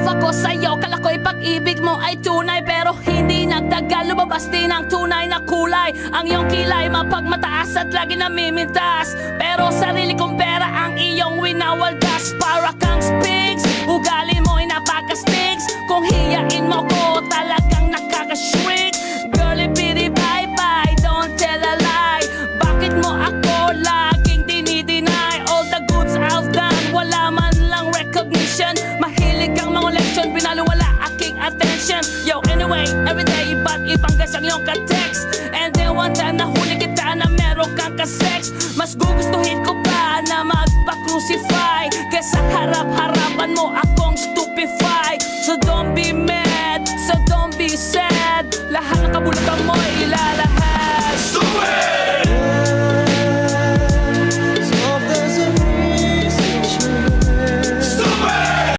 love ako sa'yo. Kala ko'y pag-ibig mo ay tunay, pero hindi nagtagal, lumabas din ang tunay na kulay. Ang iyong kilay mapagmataas at lagi namimintas, pero sarili kong pera ang iyong winawaldas. Para kang spigs, ugali mo'y napaka-stigs. Kung hiyain mo ko, talagang nakaka-shrink. Girlie bitty bye-bye, don't tell a lie. Bakit mo ako laging dinideny? All the goods I've done, wala man lang recognition. Mahilig kang mga leksyon, pinaliwala aking attention. Yo, anyway, everyday, iba't ibang gas ang iyong ka-text. And then one time nahuli kita na meron kang ka-sex. Mas gugustuhin ko pa na magpa-crucify kesa harap-harapan mo akong stupefy. So don't be mad, so don't be sad. Lahat ng kabulutang mo